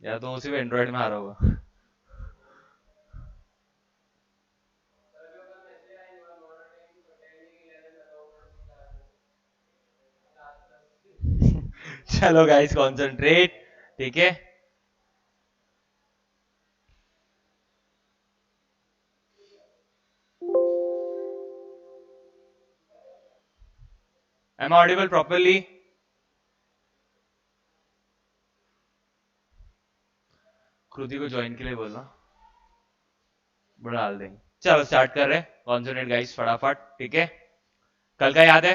या तो उसी पे एंड्रॉइड में आ रहा होगा। चलो गाइस कॉन्सेंट्रेट। ठीक है, एम आई ऑडिबल प्रॉपरली? कृति को ज्वाइन के लिए बोलना, बढ़ा डाल देंगे। चलो स्टार्ट कर रहे हैं, कॉन्सेंट्रेट गाइस फटाफट। ठीक है, कल का याद है?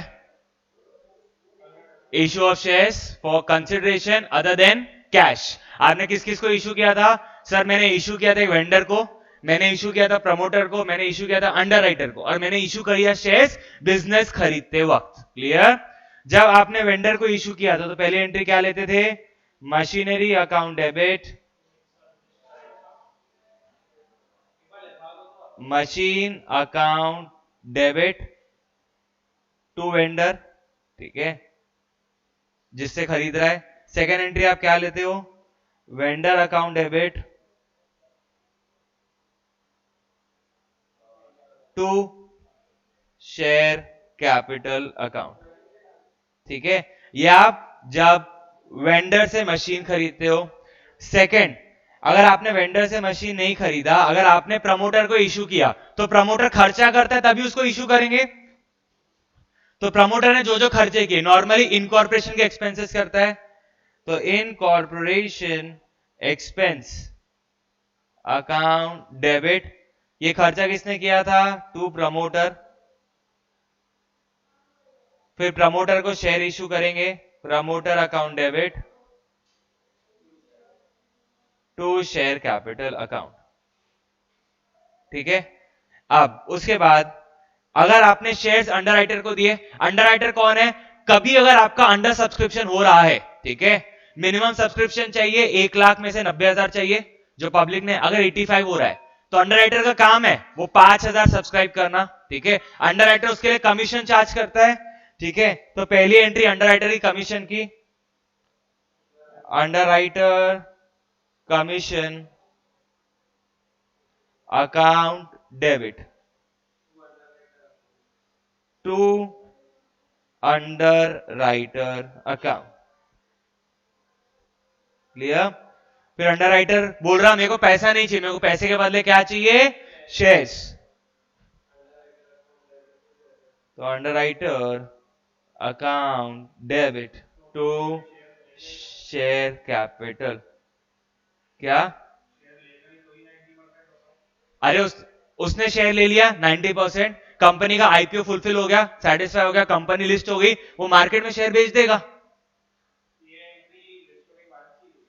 Issue of shares for consideration other than cash. आपने किस किस को इशू किया था? सर मैंने इशू किया था एक वेंडर को, मैंने इशू किया था प्रमोटर को, मैंने इशू किया था अंडरराइटर को, और मैंने इशू किया शेयर्स बिजनेस खरीदते वक्त। क्लियर? जब आपने वेंडर को इशू किया था तो पहली एंट्री क्या लेते थे? Machinery account debit, machine account debit to vendor. ठीक है, जिससे खरीद रहा है। सेकेंड एंट्री आप क्या लेते हो? Vendor account debit to share capital account. ठीक है, ये आप जब वेंडर से मशीन खरीदते हो। सेकंड, अगर आपने वेंडर से मशीन नहीं खरीदा, अगर आपने प्रमोटर को इशू किया, तो प्रमोटर खर्चा करता है तभी उसको इशू करेंगे। तो प्रमोटर ने जो जो खर्चे किए, नॉर्मली इनकॉर्पोरेशन के एक्सपेंसेस करता है, तो इनकॉर्पोरेशन एक्सपेंस अकाउंट डेबिट, ये खर्चा किसने किया था? To promoter. फिर प्रमोटर को शेयर इशू करेंगे, promoter account debit to share capital account. ठीक है, अब उसके बाद अगर आपने शेयर्स अंडरराइटर को दिए, अंडरराइटर कौन है? कभी अगर आपका अंडर सब्सक्रिप्शन हो रहा है, ठीक है, मिनिमम सब्सक्रिप्शन चाहिए 1 लाख में से 90,000 चाहिए, जो पब्लिक ने, अगर 85 हो रहा है तो अंडरराइटर का काम है वो 5,000 सब्सक्राइब करना। ठीक है, अंडरराइटर उसके लिए कमीशन चार्ज करता है। ठीक है, तो पहली एंट्री अंडरराइटर की कमीशन की, underwriter commission account debit to underwriter account. Clear? फिर अंडरराइटर बोल रहा मेरे को पैसा नहीं चाहिए, मेरे को पैसे के बदले क्या चाहिए? शेयर्स। तो underwriter account debit to share capital. क्या? अरे उसने शेयर ले लिया 90%, कंपनी का आईपीओ फुलफिल हो गया, सेटिस्फाई हो गया, कंपनी लिस्ट हो गई, वो मार्केट में शेयर बेच देगा।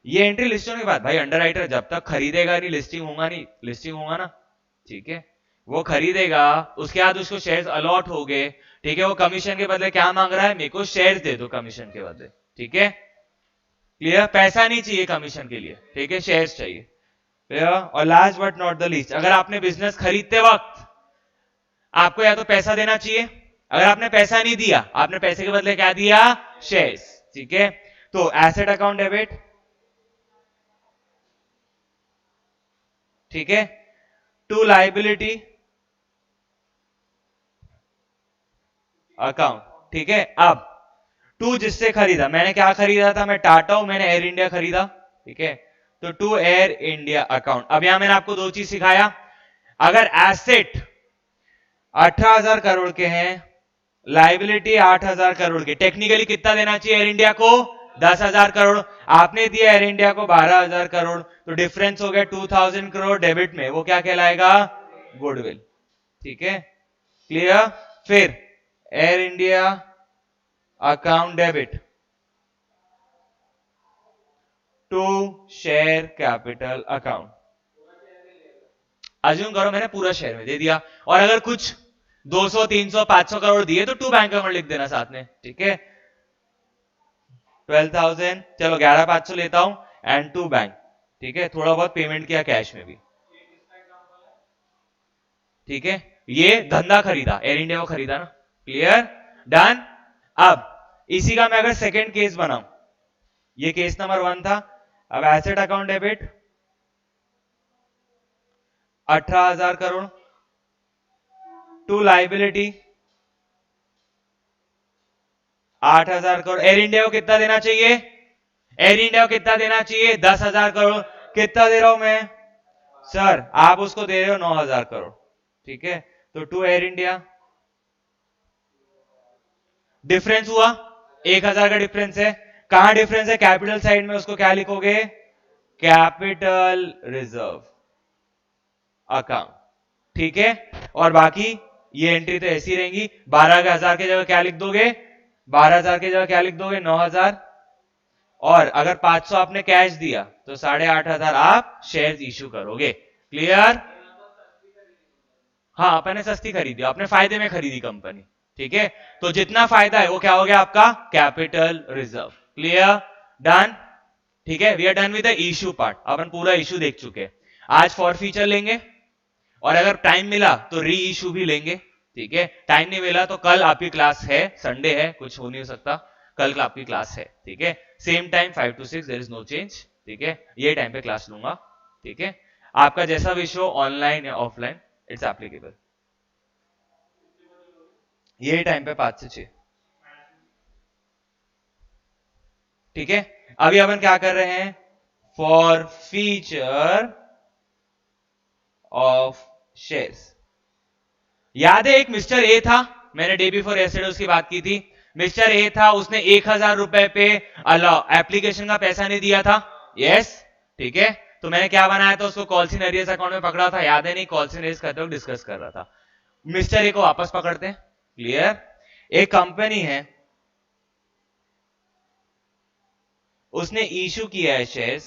ये एंट्री लिस्ट होने के बाद भाई, अंडरराइटर जब तक खरीदेगा नहीं, लिस्टिंग होगा नहीं, लिस्टिंग होगा ना, ठीक है, वो खरीदेगा, उसके बाद उसको शेयर्स अलॉट हो गए। ठीक है, वो कमीशन के बदले क्या मांग रहा है? मेरे को शेयर्स दे दो कमीशन के बदले। ठीक है, क्लियर? पैसा नहीं चाहिए कमीशन के लिए, ठीक है, शेयर्स चाहिए। क्लियर? और last but not the least, अगर आपने बिजनेस खरीदते वक्त आपको या तो पैसा देना चाहिए, अगर आपने पैसा नहीं दिया, आपने पैसे के बदले क्या दिया? शेयर्स। ठीक है, तो एसेट अकाउंट डेबिट, ठीक है, टू लाइबिलिटी अकाउंट। ठीक है, अब टू जिससे खरीदा, मैंने क्या खरीदा था? मैं टाटा हूं, मैंने एयर इंडिया खरीदा। ठीक है, तो टू एयर इंडिया अकाउंट। अब यहां मैंने आपको दो चीज सिखाया, अगर एसेट 18,000 करोड़ के हैं, लाइबिलिटी 8,000 करोड़ के, टेक्निकली कितना देना चाहिए एयर इंडिया को? 10,000 करोड़। आपने दिया एयर इंडिया को 12,000 करोड़, तो डिफरेंस हो गया 2,000 करोड़ डेबिट में, वो क्या कहलाएगा? गुडविल। ठीक है, क्लियर? फिर Air India account debit to share capital account. Assume करो मैंने पूरा शेयर में दे दिया, और अगर कुछ 200 300 500 करोड़ दिए तो टू बैंक अकाउंट लिख देना साथ में। ठीक है, 12,000, चलो 11,500 लेता हूं, एंड टू बैंक। ठीक है, थोड़ा बहुत पेमेंट किया कैश में भी। ठीक है, ये धंधा खरीदा, एयर इंडिया को खरीदा ना। क्लियर? डन? अब इसी का मैं अगर सेकेंड केस बनाऊं, ये केस नंबर 1 था। अब asset account debit 18,000 crore to liability 8,000 crore. Air India को कितना देना चाहिए? एयर इंडिया को कितना देना चाहिए? 10,000 करोड़। कितना दे रहा हूं मैं सर? आप उसको दे रहे हो 9,000 करोड़। ठीक है, तो टू एयर इंडिया डिफरेंस हुआ 1,000 का डिफरेंस है। कहां डिफरेंस है? कैपिटल साइड में, उसको क्या लिखोगे? Capital reserve account. ठीक है, और बाकी ये एंट्री तो ऐसी रहेंगी। 12,000 की जगह क्या लिख दोगे? 12,000 की जगह क्या लिख दोगे? 9,000। और अगर 500 आपने कैश दिया तो 8,500 आप शेयर्स इश्यू करोगे। क्लियर? हाँ, अपने सस्ती खरीदी, अपने फायदे में खरीदी कंपनी। ठीक है, तो जितना फायदा है वो क्या हो गया आपका? Capital reserve. क्लियर? डन? ठीक है, we are done with the issue part. अपन पूरा इश्यू देख चुके हैं। आज फॉर फीचर लेंगे और अगर टाइम मिला तो री इश्यू भी लेंगे। ठीक है, टाइम नहीं मिला तो कल आपकी क्लास है, संडे है, कुछ हो नहीं सकता, कल आपकी क्लास है। ठीक है, same time 5 to 6, there is no change. ठीक है, ये टाइम पे क्लास लूंगा। ठीक है, आपका जैसा विषय हो, ऑनलाइन या ऑफलाइन, इट्स एप्लीकेबल। ये टाइम पे 5 से 6। ठीक है, अभी अपन क्या कर रहे हैं? For feature of shares. याद है एक मिस्टर ए था, मैंने डे बिफोर यस्टरडे उसकी बात की थी। मिस्टर ए था, उसने 1,000 रुपए पे एप्लीकेशन का पैसा नहीं दिया था। यस, ठीक है, तो मैंने क्या बनाया था? उसको कॉल्स इन एरियर्स अकाउंट में पकड़ा था। याद है? नहीं, कॉल्स इन एरियर्स करते वक्त डिस्कस कर रहा था। मिस्टर ए को वापस पकड़ते हैं। क्लियर? एक कंपनी है, उसने इश्यू किया है शेयर्स।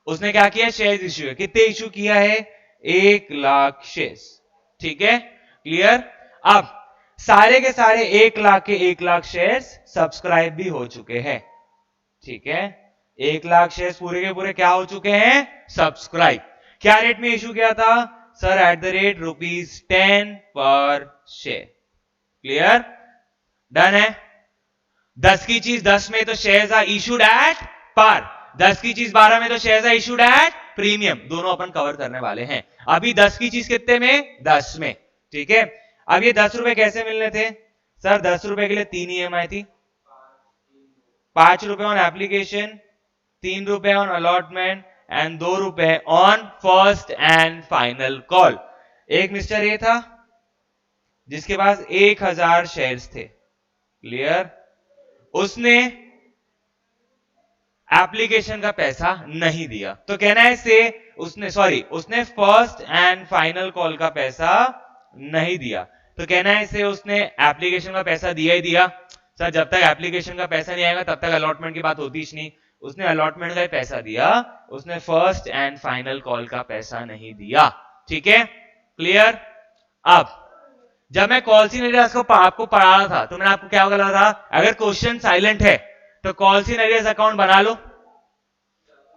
उसने क्या किया? शेयर्स इश्यू है। कितने इश्यू किया है? 1,00,000 शेयर्स। ठीक है, क्लियर? अब सारे के सारे 1,00,000 के 1,00,000 शेयर्स सब्सक्राइब भी हो चुके हैं। ठीक है, 1,00,000 शेयर्स पूरे के पूरे क्या हो चुके हैं? सब्सक्राइब। क्या रेट में इश्यू किया था सर? एट द रेट ₹10 पर शेयर। क्लियर? डन है? 10 की चीज 10 में तो shares are issued at par, 10 की चीज 12 में तो shares are issued at premium. दोनों अपन कवर करने वाले हैं। अभी 10 की चीज कितने में? 10 में। ठीक है, अब ये 10 रुपए कैसे मिलने थे सर? 10 रुपए के लिए 3 EMI थी। 5 रुपए ऑन एप्लीकेशन, 3 रुपए ऑन अलॉटमेंट एंड 2 रुपए on first and final call. एक मिस्टर ए था जिसके पास 1,000 शेयर्स थे। क्लियर? उसने एप्लीकेशन का पैसा नहीं दिया, तो कहना है से उसने फर्स्ट एंड फाइनल कॉल का पैसा नहीं दिया, तो कहना है से उसने एप्लीकेशन का पैसा दिया ही दिया। सर जब तक एप्लीकेशन का पैसा नहीं आएगा तब तक अलॉटमेंट की बात होती ही नहीं। उसने अलॉटमेंट का पैसा दिया, उसने फर्स्ट एंड फाइनल कॉल का पैसा नहीं दिया। ठीक है, क्लियर? अब जब मैं कॉल इन एरियर्स को आपको पढ़ा रहा था तो मैंने आपको क्या बोला था? अगर क्वेश्चन साइलेंट है तो कॉल इन एरियर्स अकाउंट बना लो,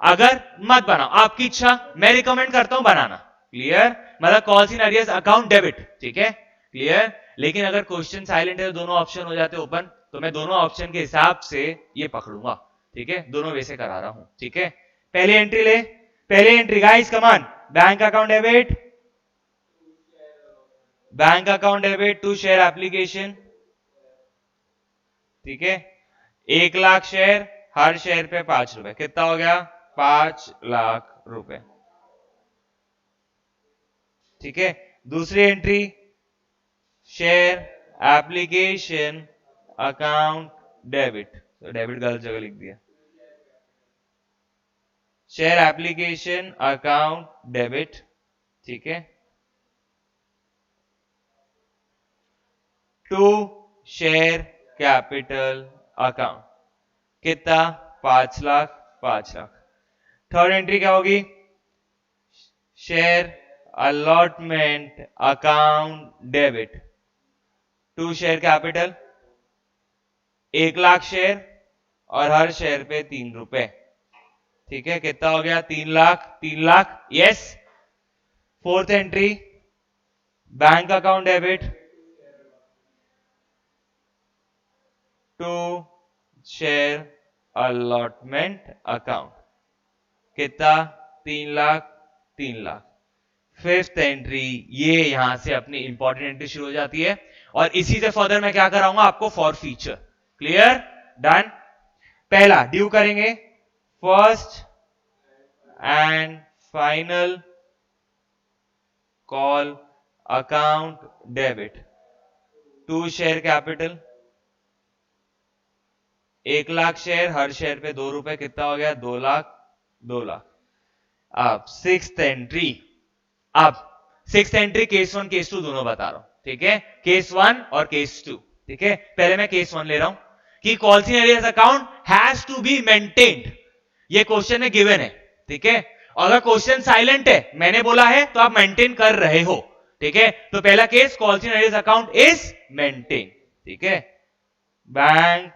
अगर मत बनाओ आपकी इच्छा, मैं रिकमेंड करता हूं बनाना। क्लियर? मतलब call in arrears account debit. ठीक है, क्लियर? लेकिन अगर क्वेश्चन साइलेंट है तो दोनों ऑप्शन हो जाते ओपन, तो मैं दोनों ऑप्शन के हिसाब से ये पकड़ूंगा। ठीक है, दोनों वैसे करा रहा हूं। ठीक है, पहली एंट्री ले, पहली entry guys come on, bank account debit, bank account debit to share application. ठीक है, 1,00,000 शेयर, हर शेयर पे 5 रुपए, कितना हो गया? 5,00,000 रुपए। ठीक है, दूसरी entry share application account debit, तो डेबिट गलत जगह लिख दिया, शेयर एप्लीकेशन अकाउंट डेबिट। ठीक है, टू शेयर कैपिटल अकाउंट, कितना? 5,00,000 5,00,000। थर्ड एंट्री क्या होगी? Share allotment account debit to share capital, 1,00,000 share और हर शेयर पे 3 रुपए। ठीक है, कितना हो गया? 3,00,000 3,00,000। Yes. Fourth entry bank account debit to share allotment account कितना 3 लाख 3 लाख। फिफ्थ एंट्री ये यहां से अपनी इंपॉर्टेंट एंट्री शुरू हो जाती है और इसी से फर्दर मैं क्या कराऊंगा आपको फॉर फ्यूचर। Clear done. पहला ड्यू करेंगे first and final call account debit to share capital 1 lakh share, हर शेयर पे 2 रुपए, कितना हो गया 2 लाख 2 लाख। अब सिक्स्थ एंट्री, अब सिक्स्थ एंट्री केस 1 केस 2 दोनों बता रहा हूं, ठीक है, केस 1 और केस 2, ठीक है। पहले मैं केस 1 ले रहा हूं कि calls in arrears account has to be maintained, ये क्वेश्चन में गिवन है, ठीक है। अगर क्वेश्चन साइलेंट है, मैंने बोला है तो आप मेंटेन कर रहे हो, ठीक है। तो पहला case calls in arrears account is maintain, ठीक है। बैंक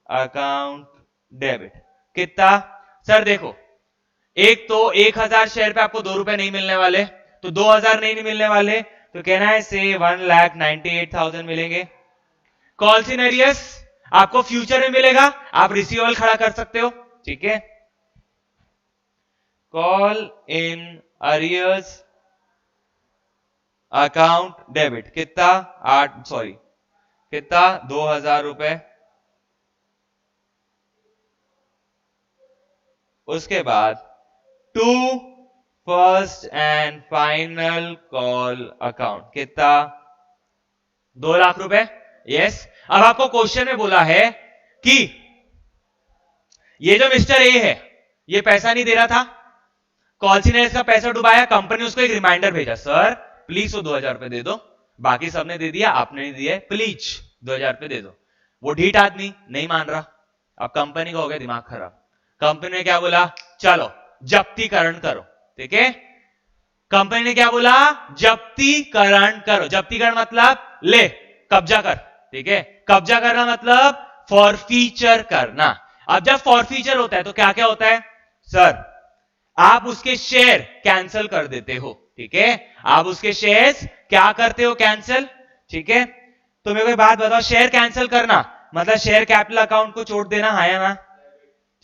अकाउंट डेबिट कितना सर, देखो एक तो 1000 शेयर पे आपको 2 रुपए नहीं मिलने वाले, तो 2000 नहीं मिलने वाले, तो कहना है से 1,98,000 मिलेंगे। कॉल्स इन एरियर्स आपको फ्यूचर में मिलेगा, आप रिसीवेबल खड़ा कर सकते हो, ठीक है। Call in arrears account debit कितना 2000 रुपए। उसके बाद to first and final call account कितना 2 लाख रुपए। यस, अब आपको क्वेश्चन में बोला है कि ये जो मिस्टर ए है ये पैसा नहीं दे रहा था, कॉल्स इन एरियर्स का पैसा डुबाया, कंपनी उसको एक रिमाइंडर भेजा, सर प्लीज वो 2000 रुपए दे दो, बाकी सबने दे दिया आपने नहीं दिया, प्लीज 2000 रुपए दे दो। वो ढीठ आदमी नहीं मान रहा, अब कंपनी का हो गया दिमाग खराब, कंपनी ने क्या बोला, चलो जब्तीकरण करो, ठीक है। कंपनी ने क्या बोला, जब्तीकरण करो। जब्तीकरण मतलब ले कब्जा कर, ठीक है। कब्जा करना मतलब फॉरफीचर करना। अब जब फॉरफीचर होता है तो क्या क्या होता है सर, आप उसके शेयर कैंसिल कर देते हो, ठीक है। आप उसके शेयर्स क्या करते हो, कैंसिल, ठीक है। तो मेरे को बात बताओ, शेयर कैंसिल करना मतलब शेयर कैपिटल अकाउंट को छोड़ देना, है ना,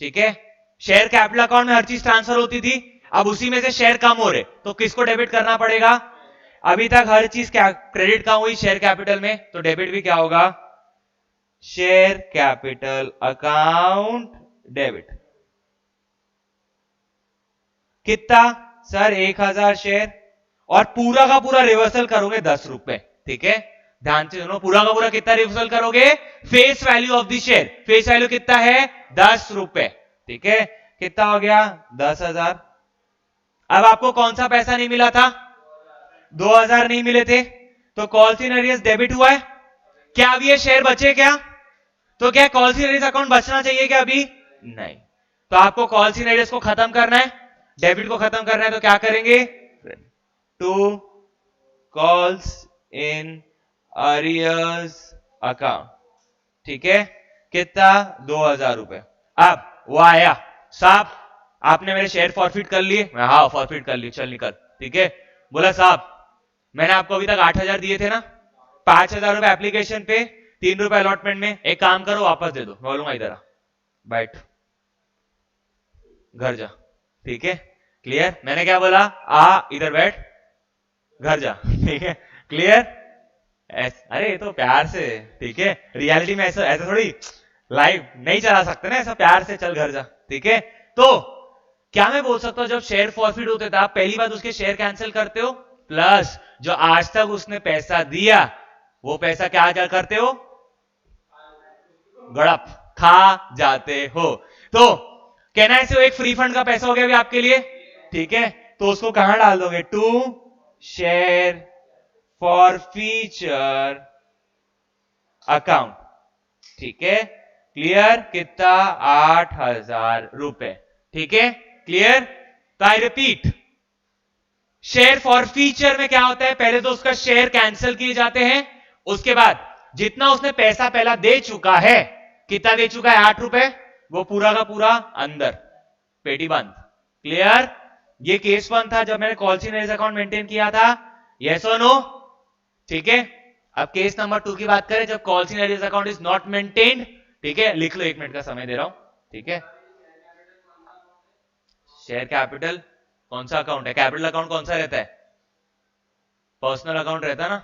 ठीक है। शेयर कैपिटल अकाउंट में हर चीज ट्रांसफर होती थी, अब उसी में से शेयर कम हो रहे, तो किसको डेबिट करना पड़ेगा। अभी तक हर चीज क्रेडिट कहाँ हुई, शेयर कैपिटल में, तो डेबिट भी क्या होगा, शेयर कैपिटल अकाउंट डेबिट। कितना सर 1000 शेयर, और पूरा का पूरा रिवर्सल करोगे 10 रुपए, ठीक है। ध्यान से सुनो, पूरा का पूरा कितना रिवर्सल करोगे, face value of the share, face value कितना है 10 रुपए, ठीक है। कितना हो गया 10,000। अब आपको कौन सा पैसा नहीं मिला था, 2000 नहीं मिले थे, तो कॉल्स इन एरियर्स डेबिट हुआ है। क्या अभी ये शेयर बचे क्या, तो क्या कॉल्स इन एरियर्स अकाउंट बचना चाहिए क्या, अभी नहीं। तो आपको कॉल्स इन एरियर्स को खत्म करना है, डेबिट को खत्म करना है, तो क्या करेंगे, to calls in arrears account, ठीक है। कितना 2000 रुपए। अब वो आया, साहब आपने मेरे शेयर फॉरफिट कर लिए, मैं हाँ फॉरफिट कर लिए, चल निकल, ठीक है। बोला साहब मैंने आपको अभी तक 8000 दिए थे ना, 5000 रुपए एप्लीकेशन पे, 3 रुपए अलॉटमेंट में, एक काम करो वापस दे दो, मैं बोलूंगा इधर आ, बैठ घर जा, ठीक है। क्लियर, मैंने क्या बोला, आ इधर बैठ घर जा, ठीक है। क्लियर, अरे ये तो प्यार से, ठीक है। रियलिटी में ऐसा ऐसा थोड़ी लाइव नहीं चला सकते ना, ऐसा प्यार से चल घर जा, ठीक है। तो क्या मैं बोल सकता हूं, जब शेयर फॉरफिट होते थे आप पहली बार उसके शेयर कैंसिल करते हो, प्लस जो आज तक उसने पैसा दिया वो पैसा क्या करते हो, गड़प खा जाते हो। तो कहना है एक फ्री फंड का पैसा हो गया अभी आपके लिए, ठीक है। तो उसको कहां डाल दोगे, टू शेयर फॉरफीचर अकाउंट, ठीक है। क्लियर, कितना 8000 रुपए, ठीक है। क्लियर, तो आई रिपीट, शेयर फॉरफीचर में क्या होता है, पहले तो उसका शेयर कैंसिल किए जाते हैं, उसके बाद जितना उसने पैसा पहला दे चुका है, कितना दे चुका है 8 रुपए, वो पूरा का पूरा अंदर पेटी बंद। क्लियर, ये केस 1 था जब मैंने calls in arrears account maintain किया था, यस और नो, ठीक है। अब केस नंबर 2 की बात करें, जब calls in arrears account is not maintained, ठीक है, लिख लो, 1 मिनट का समय दे रहा हूं, ठीक है। शेयर कैपिटल कौन सा अकाउंट है? कैपिटल अकाउंट कौन सा रहता है? पर्सनल अकाउंट रहता है ना,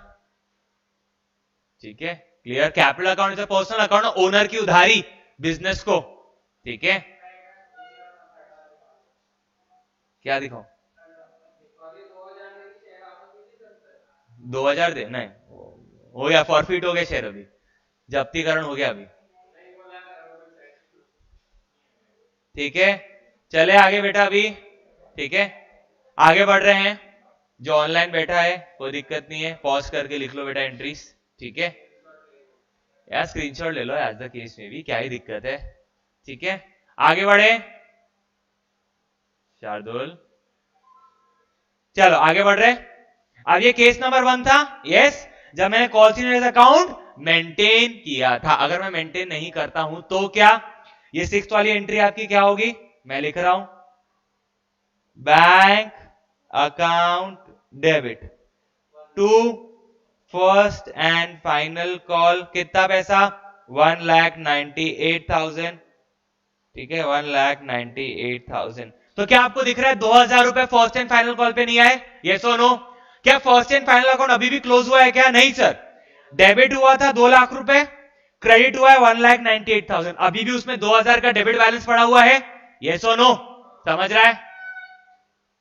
ठीक है, clear. Capital account is personal account, owner की उधारी बिजनेस को, ठीक है। क्या दिखाऊं? 2000 दे नहीं हो गया, फॉरफिट हो गया शेयर, अभी जब्तीकरण हो गया अभी, ठीक है। चले आगे बेटा अभी, ठीक है, आगे बढ़ रहे हैं। जो ऑनलाइन बैठा है कोई दिक्कत नहीं है, पॉज करके लिख लो बेटा एंट्रीज, ठीक है यार, स्क्रीनशॉट ले लो एज द केस में भी, क्या ही दिक्कत है, ठीक है। आगे बढ़े शार्दुल, चलो आगे बढ़ रहे। अब ये केस नंबर 1 था, यस, जब मैंने calls in arrears account maintain किया था। अगर मैं मेंटेन नहीं करता हूं तो क्या? ये 6th वाली एंट्री आपकी क्या होगी? मैं लिख रहा हूं, bank account debit to first and final call, कितना पैसा? 1,98,000, ठीक है, 1,98,000। तो क्या आपको दिख रहा है 2,000 रुपए फर्स्ट एंड फाइनल कॉल पे नहीं आए? यस और नो? क्या फर्स्ट एंड फाइनल अकाउंट अभी भी क्लोज हुआ है क्या? नहीं सर, डेबिट हुआ था 2 लाख रुपए, क्रेडिट हुआ है 1,98,000, अभी भी उसमें 2,000 का डेबिट बैलेंस पड़ा हुआ है। यस और नो? समझ रहा है?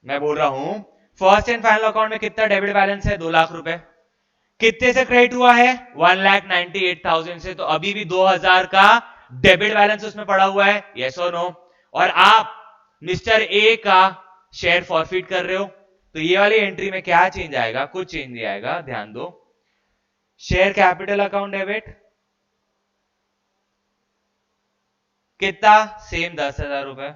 मैं बोल रहा हूं फर्स्ट एंड फाइनल अकाउंट में कितना डेबिट बैलेंस है? 2 लाख रुपए, कितने से क्रेडिट हुआ है? 1,98,000 से, तो अभी भी 2,000 का डेबिट बैलेंस उसमें पड़ा हुआ है। यस और नो? और आप मिस्टर ए का शेयर फॉरफिट कर रहे हो, तो ये वाली एंट्री में क्या चेंज आएगा? कुछ चेंज नहीं आएगा, ध्यान दो। शेयर कैपिटल अकाउंट डेबिट कितना? सेम 10,000 रुपए,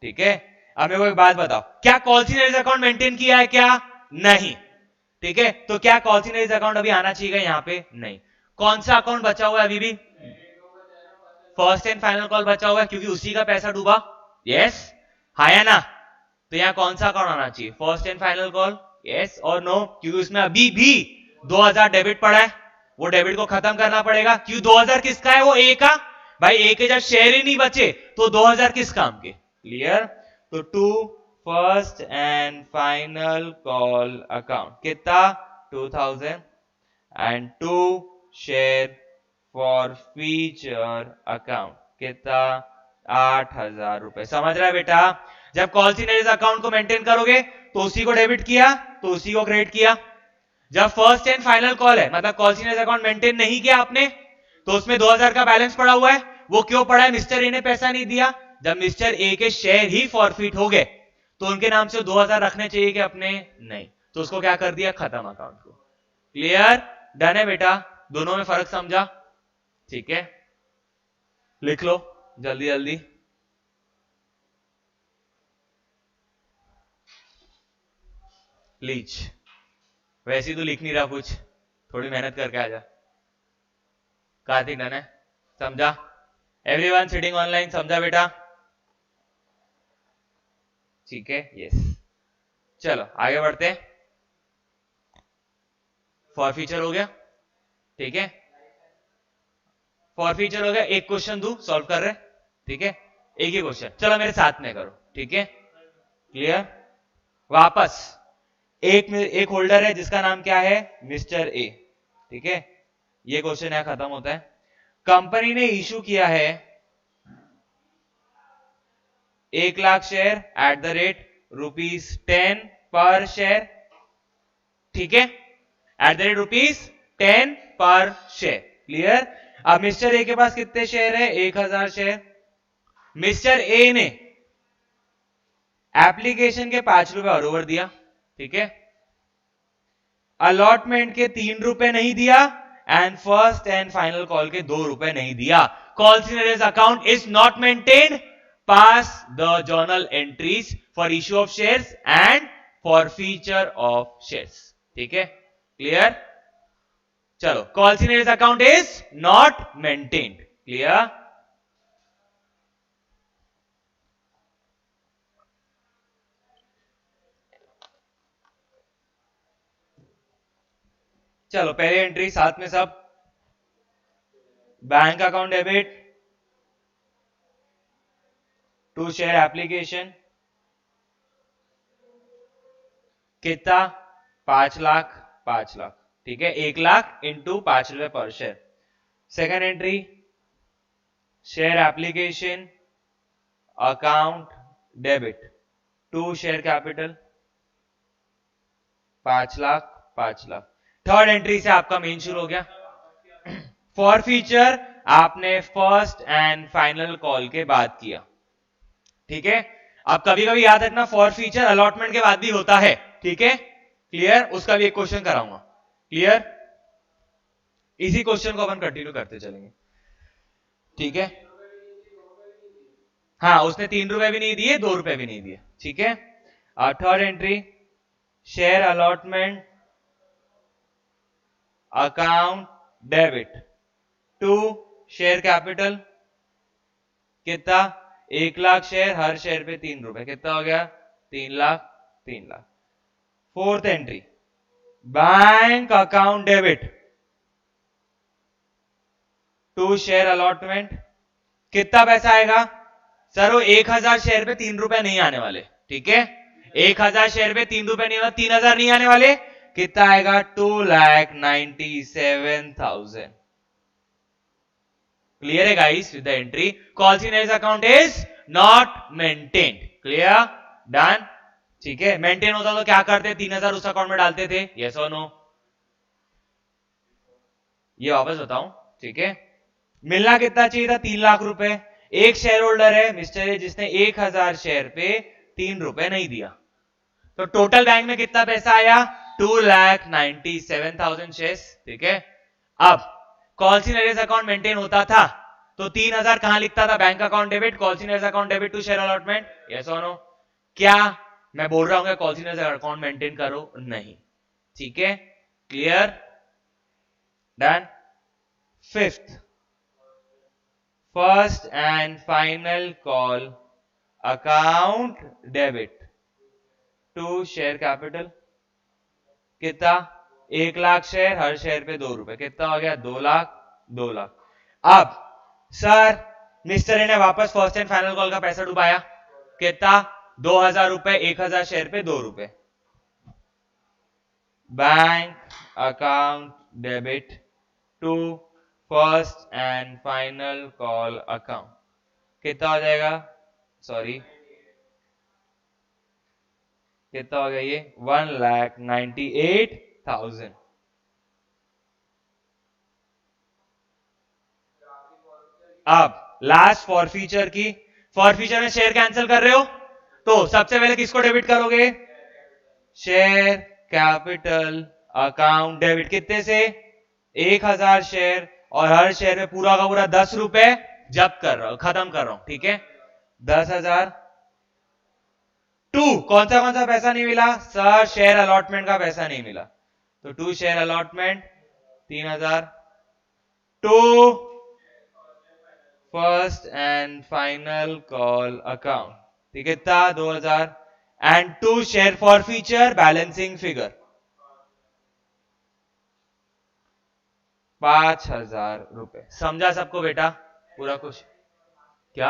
ठीक है। अब मेरे को एक बात बताओ, क्या calls in arrears account maintain किया है क्या? नहीं, ठीक है। तो क्या कॉल्स इन एरियर्स अकाउंट अभी आना चाहिए यहां पे? नहीं। कौन सा अकाउंट बचा हुआ है अभी भी? फर्स्ट एंड फाइनल कॉल बचा हुआ है, क्योंकि उसी का पैसा डूबा। यस, हाँ या ना? तो यहाँ कौन सा अकाउंट आना चाहिए? First and final call. Yes और नो? क्योंकि उसमें अभी भी 2,000 डेबिट पड़ा है, वो डेबिट को खत्म करना पड़ेगा। क्यों? 2,000 किसका है? वो ए का। भाई ए के जब शेयर ही नहीं बचे तो 2,000 किस काम के? क्लियर? तो to first and final call account कितना? 2,000 and to share forfeiture account कितना? 8,000 रुपए। समझ रहा है बेटा? जब कॉल्स इन एरियर्स अकाउंट को मेंटेन करोगे तो उसी को डेबिट किया तो उसी को क्रेडिट किया। जब फर्स्ट एंड फाइनल कॉल है, मतलब calls in arrears account maintain नहीं किया आपने, तो उसमें 2,000 का बैलेंस पड़ा हुआ है। वो क्यों पड़ा है? मिस्टर ए ने पैसा नहीं दिया। जब मिस्टर ए के शेयर ही फॉरफिट हो गए तो उनके नाम से 2,000 रखने चाहिए कि अपने? नहीं, तो उसको क्या कर दिया? खत्म अकाउंट को। क्लियर? डन है बेटा? दोनों में फर्क समझा? ठीक है, लिख लो जल्दी जल्दी। प्लीज, वैसे ही तो लिख नहीं रहा कुछ, थोड़ी मेहनत करके आ जा। कार्तिक डन है? समझा? एवरीवन सिटिंग ऑनलाइन समझा बेटा? ठीक है, यस। चलो आगे बढ़ते हैं। फॉर फ्यूचर हो गया, ठीक है, फॉर फ्यूचर हो गया। एक क्वेश्चन दू, सॉल्व कर रहे, ठीक है, एक ही क्वेश्चन, चलो मेरे साथ में करो, ठीक है, क्लियर। वापस एक होल्डर है जिसका नाम क्या है? मिस्टर ए, ठीक है। ये क्वेश्चन यहां खत्म होता है। कंपनी ने इशू किया है 1,00,000 शेयर एट द रेट ₹10 पर शेयर, ठीक है, एट द रेट ₹10 पर शेयर, क्लियर। अब मिस्टर ए के पास कितने शेयर है? 1,000 शेयर। मिस्टर ए ने एप्लीकेशन के 5 रुपए और ओवर दिया, ठीक है, अलॉटमेंट के 3 रुपए नहीं दिया, and first and final call के 2 रुपए नहीं दिया। Calls in arrears account is not maintained, pass the journal entries for issue of shares and for feature of shares, ठीक है, क्लियर। चलो, calls in arrears account is not maintained, clear. चलो पहले entry साथ में सब, bank account debit to share application, कितना 5 लाख, 5 लाख, ठीक है, 1 लाख इंटू 5 रुपए पर share. Second entry share application account debit to share capital 5 lakh, 5 lakh. Third entry से आपका मेन शुरू हो गया। फॉर फ्यूचर आपने फर्स्ट एंड फाइनल कॉल के बाद किया, ठीक है। अब कभी कभी याद रखना फॉर फ्यूचर अलॉटमेंट के बाद भी होता है, ठीक है, क्लियर। उसका भी एक क्वेश्चन कराऊंगा, क्लियर। इसी क्वेश्चन को अपन कंटिन्यू करते चलेंगे, ठीक है। हाँ, उसने 3 रुपए भी नहीं दिए, 2 रुपए भी नहीं दिए, ठीक है। Third entry share allotment account debit to share capital, कितना 1 लाख शेयर, हर शेयर पे 3 रुपए, कितना हो गया 3 lakh, 3 lakh. Fourth entry bank account debit to share allotment, कितना पैसा आएगा सर? वो 1000 शेयर पे 3 रुपए नहीं आने वाले, ठीक है। 1000 शेयर पे 3 रुपए नहीं आने, 3000 नहीं आने वाले, कितना आएगा 2,97,000। क्लियर है guys with the entry? Calls in arrears account is not maintained, clear, done, ठीक है। मेंटेन होता तो क्या करते? 3000 उस अकाउंट में डालते थे, यस और नो? ये वापस बताऊं, ठीक है। मिलना कितना चाहिए था? 3 लाख रुपए। एक शेयर होल्डर है मिस्टर ए जिसने 1000 शेयर पे 3 रुपए नहीं दिया, तो टोटल बैंक में कितना पैसा आया? 2,97,000 शेयर्स, ठीक है। अब कॉल्सिनर्स अकाउंट मेंटेन होता था तो 3000 कहां लिखता था? Bank account debit, calls in arrears account debit to share allotment, yes और नो? क्या मैं बोल रहा हूं कॉल्सिनर्स अकाउंट मेंटेन करो? नहीं, ठीक है, clear, done. Fifth first and final call account debit to share capital, कितना 1 लाख शेयर, हर शेयर पे 2 रुपए, कितना हो गया 2 लाख, 2 लाख। अब सर मिस्टर ए ने वापस फर्स्ट एंड फाइनल कॉल का पैसा डुबाया, कितना 2000 रुपए, 1000 शेयर पे 2 रुपए। Bank account debit to first and final call account, कितना हो जाएगा? सॉरी, कितना हो गया ये? 1,98,000। अब लास्ट फॉर फ्यूचर की, फॉर फ्यूचर में शेयर कैंसिल कर रहे हो तो सबसे पहले किसको डेबिट करोगे? शेयर कैपिटल अकाउंट डेबिट, कितने से? 1000 शेयर, और हर शेयर में पूरा का पूरा 10 रुपए जब्त कर रहा हूं, खत्म कर रहा हूं, ठीक है। 10,000 टू कौन सा पैसा नहीं मिला सर? शेयर अलॉटमेंट का पैसा नहीं मिला, तो to share allotment 3000 to first and final call account, ठीक है, 2000 and to share forfeiture balancing figure 5,000 रुपए। समझा सबको बेटा पूरा कुछ? क्या?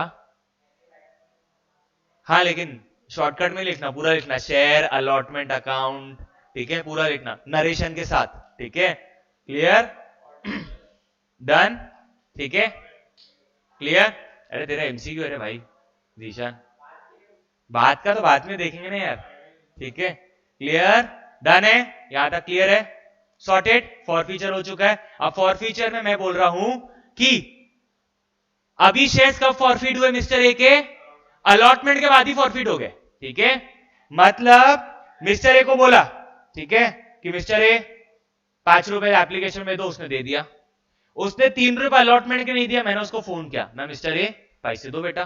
हाँ, लेकिन शॉर्टकट में लिखना, पूरा लिखना, शेयर अलॉटमेंट अकाउंट, ठीक है, पूरा लिखना नरेशन के साथ, ठीक है, क्लियर, डन, ठीक है, क्लियर। अरे तेरा एमसीक्यू है भाई जीशान, बात का तो बाद में देखेंगे ना यार, ठीक है, क्लियर, डन है, यहां तक क्लियर है, सॉर्टेड। फॉर फ्यूचर हो चुका है। अब फॉर फ्यूचर में मैं बोल रहा हूं कि अभी शेयर्स कब फॉरफिट हुए मिस्टर ए के? अलॉटमेंट के बाद ही फॉरफिट हो गए, ठीक है। मतलब मिस्टर ए को बोला, ठीक है, कि मिस्टर ए 5 रुपए एप्लीकेशन में दो, उसने दे दिया। उसने 3 रुपए अलॉटमेंट के नहीं दिया, मैंने उसको फोन किया, मैं मिस्टर ए पैसे दो बेटा,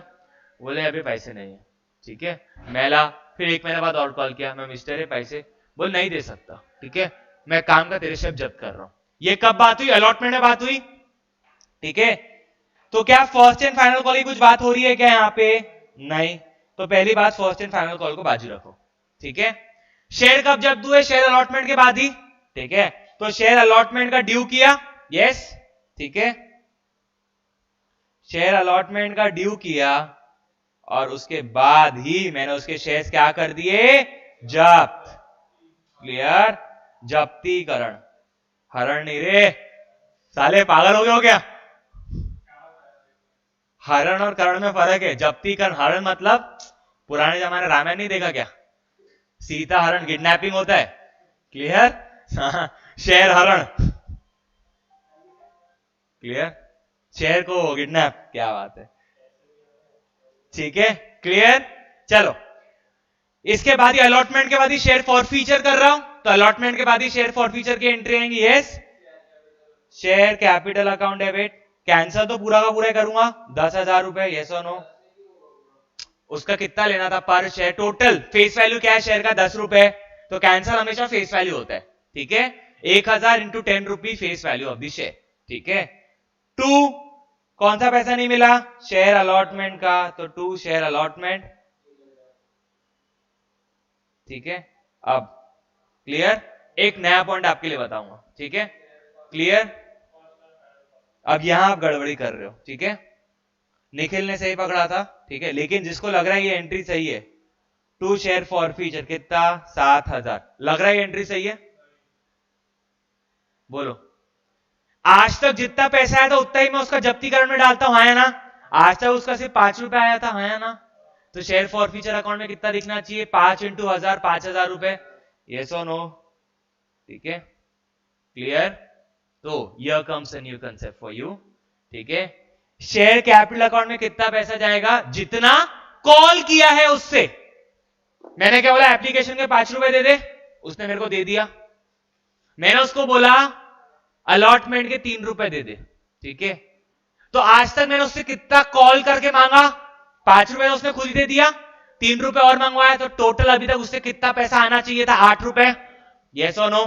बोले अभी पैसे नहीं है, ठीक है। मैला फिर 1 महीने बाद और कॉल किया, मैं मिस्टर ए पैसे, बोल नहीं दे सकता, ठीक है, मैं काम का तेरे से जब्त कर रहा हूं। ये कब बात हुई? अलॉटमेंट में बात हुई, ठीक है। तो क्या फर्स्ट एंड फाइनल कॉल की कुछ बात हो रही है क्या यहां पे? नहीं। तो पहली बात फर्स्ट एंड फाइनल कॉल को बाजू रखो, ठीक है। शेयर कब जब्त हुए? शेयर अलॉटमेंट के बाद ही, ठीक है। तो शेयर अलॉटमेंट का ड्यू किया, यस, ठीक है, शेयर अलॉटमेंट का ड्यू किया और उसके बाद ही मैंने उसके शेयर्स क्या कर दिए, जब्त, क्लियर, जब्तीकरण, हरण नहीं रे साले, पागल हो गए हो क्या? हरण और करण में फर्क है। जब्तीकरण, हरण मतलब पुराने जमाने रामायण नहीं देखा क्या, सीता हरण किडनैपिंग होता है, क्लियर, शेयर हरण, क्लियर, शेयर को किडनैप, क्या बात है, ठीक है, क्लियर। चलो इसके बाद ही अलॉटमेंट के बाद ही शेयर फॉरफीचर कर रहा हूं, तो अलॉटमेंट के बाद ही शेयर फॉरफीचर की एंट्री आएंगी, yes, share capital account debit, cancel तो पूरा का पूरा करूंगा, 10,000 रुपए, यस और नो, उसका कितना लेना था पर शेयर, टोटल फेस वैल्यू क्या है शेयर का, 10 रुपए, तो कैंसल हमेशा फेस वैल्यू होता है, ठीक है, 1,000 into 10 rupee face value of the share, ठीक है। 2 कौन सा पैसा नहीं मिला, शेयर अलॉटमेंट का, तो 2 शेयर अलॉटमेंट, ठीक है। अब क्लियर, एक नया पॉइंट आपके लिए बताऊंगा, ठीक है, क्लियर। अब यहां आप गड़बड़ी कर रहे हो, ठीक है, निखिल ने सही पकड़ा था, ठीक है, लेकिन जिसको लग रहा है ये एंट्री सही है, 2 शेयर फॉर फीचर कितना, 7,000, लग रहा है ये एंट्री सही है, बोलो। आज तक जितना पैसा आया था उतना ही मैं उसका जब्तीकरण में डालता हूं, हाँ या ना, आज तक उसका सिर्फ 5 रुपए आया था, हाँ या ना, तो शेयर फॉर फीचर अकाउंट में कितना दिखना चाहिए, 5 इंटू 1000, 5,000 रुपए, यस और नो, ठीक है, क्लियर। तो here comes a new concept for you, ठीक है, शेयर कैपिटल अकाउंट में कितना पैसा जाएगा, जितना कॉल किया है उससे, मैंने क्या बोला, एप्लीकेशन के 5 रुपए दे दे, उसने मेरे को दे दिया, मैंने उसको बोला अलॉटमेंट के 3 रुपए दे दे, ठीक है, तो आज तक मैंने उससे कितना कॉल करके मांगा, 5 रुपए उसने खुद ही दे दिया, 3 रुपए और मंगवाया, तो टोटल अभी तक उससे कितना पैसा आना चाहिए था, 8 रुपए, यस और नो।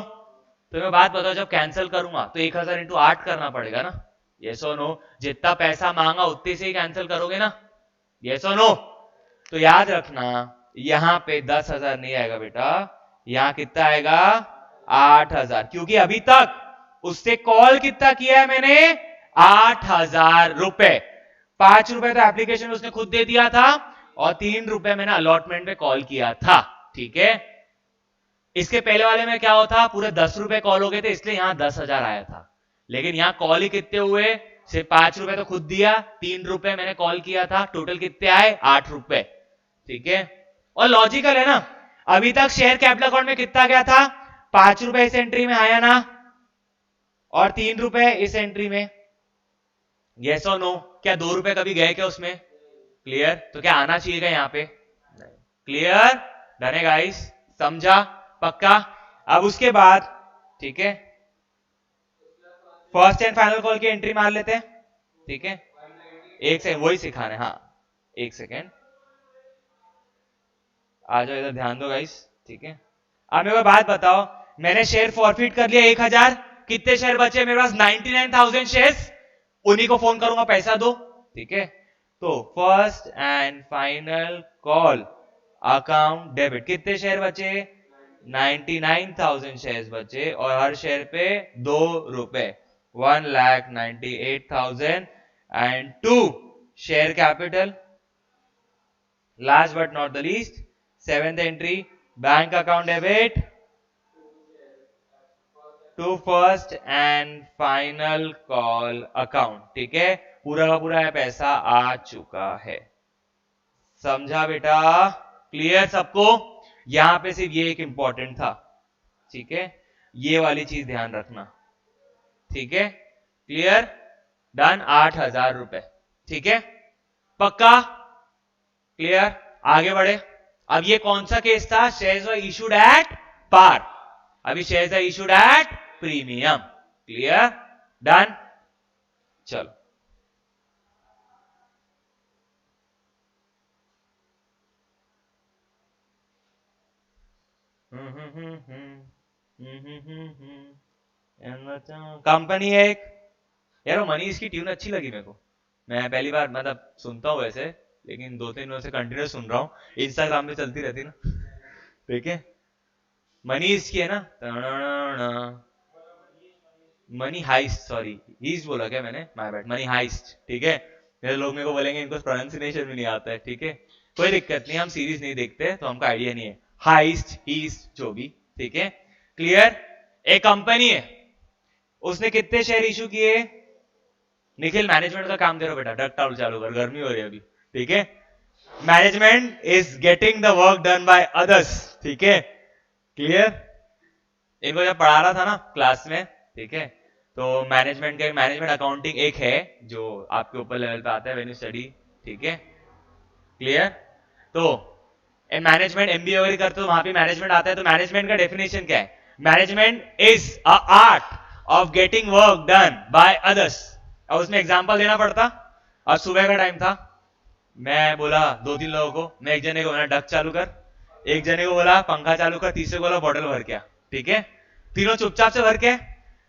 तो मैं बात बताओ, जब कैंसिल करूंगा तो 1,000 इंटू 8 करना पड़ेगा ना, यस और नो, जितना पैसा मांगा उतने से ही कैंसिल करोगे ना, यस और नो। तो याद रखना यहां पे 10,000 नहीं आएगा बेटा, यहां कितना आएगा, 8,000, क्योंकि अभी तक उससे कॉल कितना किया है मैंने, 8,000 रुपए, 5 रुपए तो एप्लीकेशन उसने खुद दे दिया था और 3 रुपए मैंने अलॉटमेंट पे कॉल किया था, ठीक है। इसके पहले वाले में क्या होता, पूरे 10 रुपए कॉल हो गए थे, इसलिए यहां 10,000 आया था, लेकिन यहां कॉल ही कितने हुए, सिर्फ 5 रुपए तो खुद दिया, 3 रुपए मैंने कॉल किया था, टोटल कितने आए, 8 रुपए, ठीक है। और लॉजिकल है ना, अभी तक शेयर कैपिटल अकाउंट में कितना गया था, 5 रुपए इस एंट्री में आया ना, और 3 रुपए इस एंट्री में, यस और नो, क्या 2 रुपए कभी गए क्या उसमें, क्लियर, तो क्या आना चाहिएगा यहां पे, क्लियर, डन है गाइस, समझा, पक्का। अब उसके बाद, ठीक है, फर्स्ट एंड फाइनल कॉल की एंट्री मार लेते हैं, ठीक है, एक सेकंड, वही सिखाने, हाँ एक सेकंड, आ जाओ इधर, ध्यान दो गाइस, ठीक है। अब मेरे को बात बताओ, मैंने शेयर फॉरफिट कर लिया 1,000, कितने शेयर बचे मेरे पास, 99,000 शेयर्स, उन्हीं को फोन करूंगा पैसा दो, ठीक है। तो first and final call account debit, कितने शेयर बचे, 99,000 शेयर्स बचे, और हर शेयर पे 2 रुपए, 1,98,000, and 2 share capital, last but not the least, 7th entry, bank account debit to first and final call account, ठीक है, पूरा का पूरा पैसा आ चुका है, समझा बेटा, क्लियर सबको। यहां पे सिर्फ ये एक इंपॉर्टेंट था, ठीक है, ये वाली चीज ध्यान रखना, ठीक है, क्लियर, डन, 8,000 रुपए, ठीक है, पक्का, क्लियर, आगे बढ़े। अब ये कौन सा केस था, shares were issued at par, अभी shares are issued at premium, clear, done, चलो कंपनी है एक, यार मनीष की ट्यून अच्छी लगी मेरे को, मैं पहली बार मतलब सुनता हूँ वैसे, लेकिन 2-3 दिनों से कंटिन्यू सुन रहा हूँ, इंस्टाग्राम पे चलती रहती ना, ठीक है, मनीष की है ना, मनी हाइस्ट, सॉरी हीस्ट बोला क्या मैंने, माय बैड, मनी हाइस्ट, ठीक है। मेरे लोग मेरे को बोलेंगे इनको प्रोनाउंसिएशन भी नहीं आता है, ठीक है, कोई दिक्कत नहीं, हम सीरीज नहीं देखते तो हमको आइडिया नहीं है, हाइस्ट हीस्ट जो भी, ठीक है, क्लियर। एक कंपनी है, उसने कितने शेयर इशू किए, निखिल मैनेजमेंट का काम दे रहा बेटा, डक टाउल चालू कर, गर्मी हो रही है अभी, ठीक है। Management is getting the work done by others, ठीक है, क्लियर। इनको जब पढ़ा रहा था ना क्लास में, ठीक है, तो मैनेजमेंट अकाउंटिंग एक है जो आपके ऊपर लेवल पे आता है व्हेन यू स्टडी, ठीक है, क्लियर। तो मैनेजमेंट एमबीए वगैरह करते हो वहां पे मैनेजमेंट आता है, तो मैनेजमेंट का डेफिनेशन क्या है, management is a art of getting work done by others. और उसमें एग्जांपल देना पड़ता, और सुबह का टाइम था, मैं बोला 2-3 लोगों को, मैं एक जने को बोला डक चालू कर, एक जने को बोला पंखा चालू कर, तीसरे को बोला बॉटल भर के, ठीक है, तीनों चुपचाप से भर के,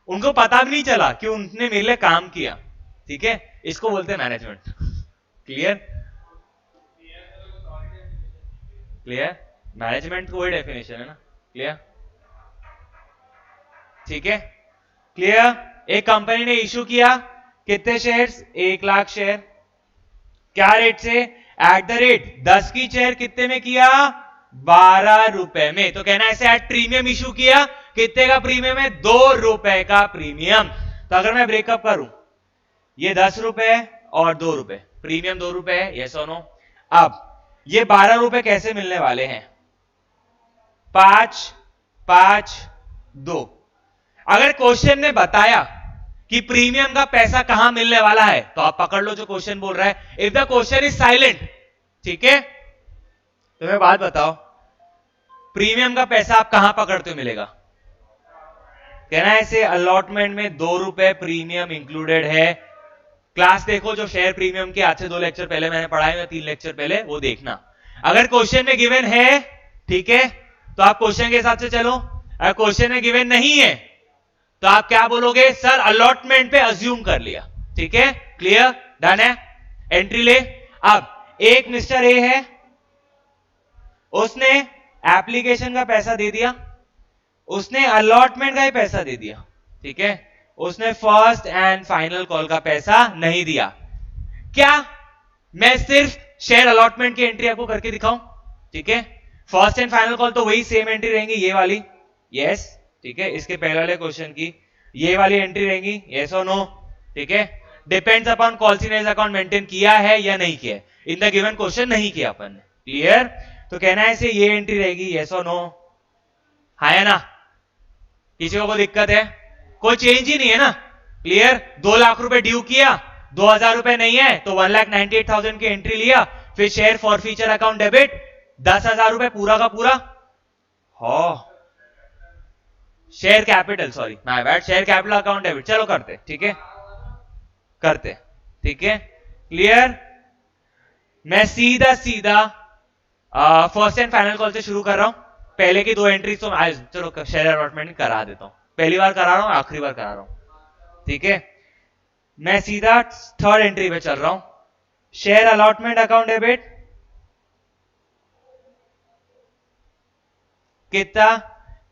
उनको पता भी नहीं चला कि उनने मेरे लिए काम किया, ठीक है, इसको बोलते हैं मैनेजमेंट, क्लियर, क्लियर, मैनेजमेंट को वही डेफिनेशन है ना, क्लियर, ठीक है, क्लियर। एक कंपनी ने इशू किया कितने शेयर्स, 1 लाख शेयर, क्या रेट से, एट द रेट 10 की शेयर कितने में किया, 12 रुपए में। तो कहना ऐसे एट प्रीमियम इशू किया, कितने का प्रीमियम है, 2 रुपए का प्रीमियम। तो अगर मैं ब्रेकअप करूं, ये 10 रुपए और 2 रुपए, प्रीमियम 2 रुपए है, यस और नो। अब ये 12 रुपए कैसे मिलने वाले हैं, 5 5 2। अगर क्वेश्चन ने बताया कि प्रीमियम का पैसा कहां मिलने वाला है, तो आप पकड़ लो जो क्वेश्चन बोल रहा है, if the question is silent, ठीक है, तो मैं बात बताओ, प्रीमियम का पैसा आप कहां पकड़ते हो मिलेगा, कहना ऐसे अलॉटमेंट में 2 रुपए प्रीमियम इंक्लूडेड है। क्लास देखो जो शेयर प्रीमियम के आज से 2 लेक्चर पहले मैंने पढ़ाए या 3 लेक्चर पहले, वो देखना। अगर क्वेश्चन में गिवन है, ठीक है, तो आप क्वेश्चन के हिसाब से चलो, अगर क्वेश्चन में गिवन नहीं है तो आप क्या बोलोगे, सर अलॉटमेंट पे अज्यूम कर लिया, ठीक है, क्लियर, डन है, एंट्री ले। अब एक मिस्टर ए है, उसने एप्लीकेशन का पैसा दे दिया, उसने अलॉटमेंट का ही पैसा दे दिया, ठीक है, उसने फर्स्ट एंड फाइनल कॉल का पैसा नहीं दिया। क्या मैं सिर्फ शेयर अलॉटमेंट की एंट्री आपको करके दिखाऊं, ठीक है, फर्स्ट एंड फाइनल कॉल तो वही सेम एंट्री रहेंगी, ये वाली, यस, ठीक है, इसके पहले वाले क्वेश्चन की ये वाली एंट्री रहेंगी, यस और नो, ठीक है, डिपेंड्स अपॉन कॉल्सिनेज अकाउंट मेंटेन किया है या नहीं किया है, इन द गिवन क्वेश्चन नहीं किया अपन ने, क्लियर। तो कहना है इसे ये एंट्री रहेगी, यस और नो, हाँ है ना, किसी को दिक्कत है, कोई चेंज ही नहीं है ना, क्लियर। 2 लाख रुपए ड्यू किया, 2000 रुपए नहीं है तो 1,98,000 की एंट्री लिया, फिर share forfeiture account debit 10,000 रुपए पूरा का पूरा, हो share capital, sorry my bad, share capital account debit, चलो करते, ठीक है, करते, ठीक है, क्लियर। मैं सीधा फर्स्ट एंड फाइनल कॉल से शुरू कर रहा हूं, पहले की 2 एंट्री तो चलो शेयर अलॉटमेंट करा देता हूं, पहली बार करा रहा हूं, आखिरी बार करा रहा हूं, ठीक है। मैं सीधा थर्ड एंट्री पे चल रहा हूं, शेयर अलॉटमेंट अकाउंट डेबिट कितना,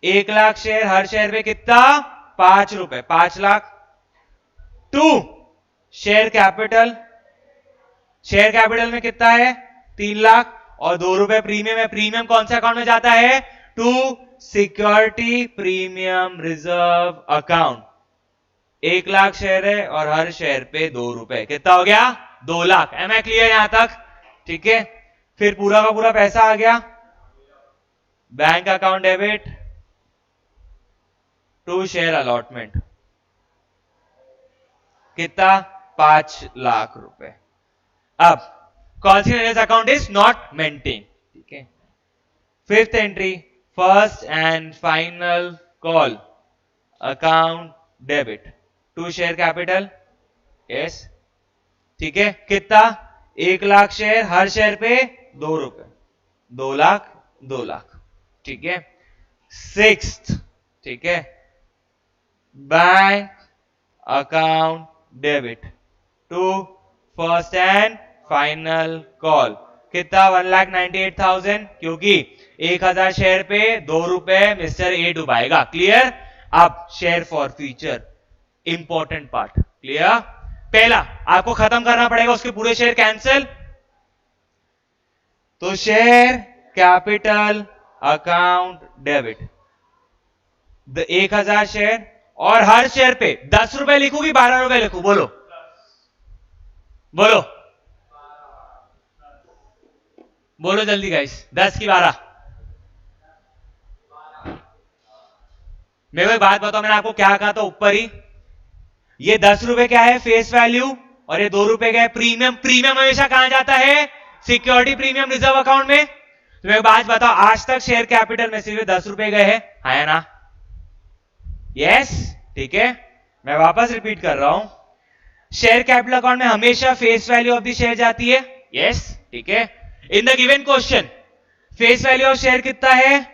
1 लाख शेयर, हर शेयर पे कितना, 5 रुपए, 5 lakh. 2 share capital, share capital में कितना है, 3 लाख, और 2 रुपए प्रीमियम है, प्रीमियम कौन से अकाउंट में जाता है, to security premium reserve account. 1 lakh share है और हर शेयर पे 2 रुपए, कितना हो गया, 2 लाख। एम आई क्लियर यहां तक, ठीक है। फिर पूरा का पूरा पैसा आ गया, bank account debit to share allotment, कितना, 5 लाख रुपए। अब calls in arrears account is not maintain, ठीक है। Fifth entry, first and final call account debit to share capital, yes, ठीक है, कितना, 1 लाख शेयर, हर शेयर पे 2 रुपए, 2 लाख 2 लाख, ठीक है। सिक्स्थ, ठीक है, bank account debit to first and final call, कितना, 1,98,000, क्योंकि 1000 शेयर पे 2 रुपए मिस्टर ए डुबाएगा, क्लियर। अब share forfeiture, important part. Clear? पहला आपको खत्म करना पड़ेगा उसके पूरे शेयर कैंसिल। तो share capital account debit 1000 share, और हर शेयर पे 10 रुपए लिखू कि 12 रुपए लिखू? बोलो बोलो बोलो जल्दी गाइस, 10 की 12? मेरे को एक बात बताओ, मैंने आपको क्या कहा था ऊपर ही, ये 10 रुपए क्या है? फेस वैल्यू, और ये 2 रुपए क्या है? प्रीमियम। प्रीमियम हमेशा कहां जाता है? सिक्योरिटी प्रीमियम रिजर्व अकाउंट में। तो मेरे को बात बताओ, आज तक शेयर कैपिटल में सिर्फ 10 रुपए गए हैं, है ना? यस, ठीक है। मैं वापस रिपीट कर रहा हूं, शेयर कैपिटल अकाउंट में हमेशा face value of the share जाती है। यस, ठीक है। In the given question face value of share कितना है?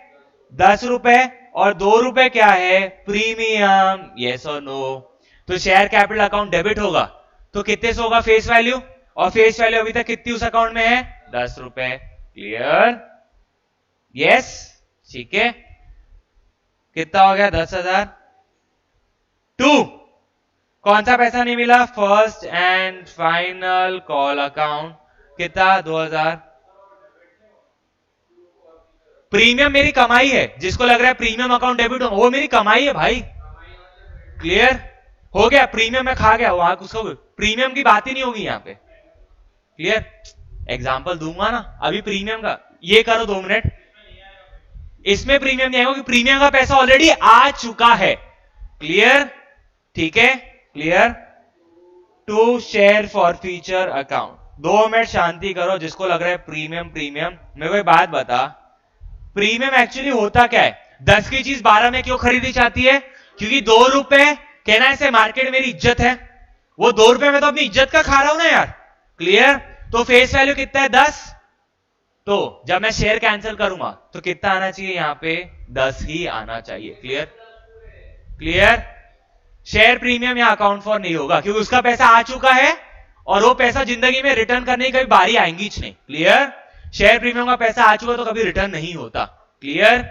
10 रुपए, और 2 रुपए क्या है? प्रीमियम। यस और नो? तो शेयर कैपिटल अकाउंट डेबिट होगा, तो कितने से होगा फेस वैल्यू? और फेस वैल्यू अभी तक कितनी उस अकाउंट में है? 10 रुपए। क्लियर? यस, ठीक है। कितना हो गया? 10,000। 2, कौन सा पैसा नहीं मिला? First and final call account, कितना? 2000। प्रीमियम मेरी कमाई है, जिसको लग रहा है प्रीमियम अकाउंट डेबिट हो, वो मेरी कमाई है भाई। क्लियर हो गया? प्रीमियम में खा गया वहां, उसको प्रीमियम की बात ही नहीं होगी यहां पे। क्लियर? एग्जांपल दूंगा ना अभी प्रीमियम का, ये करो 2 मिनट। इसमें प्रीमियम नहीं आएगा क्योंकि प्रीमियम का पैसा ऑलरेडी आ चुका है। क्लियर? ठीक है, clear? To share forfeiture account. 2 minute शांति करो, जिसको लग रहा है प्रीमियम प्रीमियम। मेरे को एक बात बता, प्रीमियम एक्चुअली होता क्या है? 10 की चीज 12 में क्यों खरीदी जाती है? क्योंकि 2 रुपए कहना ऐसे मार्केट मेरी इज्जत है, वो 2 रुपए में तो अपनी इज्जत का खा रहा हूं ना यार। क्लियर? तो फेस वैल्यू कितना है? 10। तो जब मैं शेयर कैंसिल करूंगा तो कितना आना चाहिए? यहां पे 10 ही आना चाहिए। क्लियर? क्लियर? शेयर प्रीमियम यहां अकाउंट फॉर नहीं होगा क्योंकि उसका पैसा आ चुका है, और वो पैसा जिंदगी में रिटर्न करने की कभी बारी आएंगी नहीं। क्लियर? शेयर प्रीमियम का पैसा आ चुका तो कभी रिटर्न नहीं होता। क्लियर?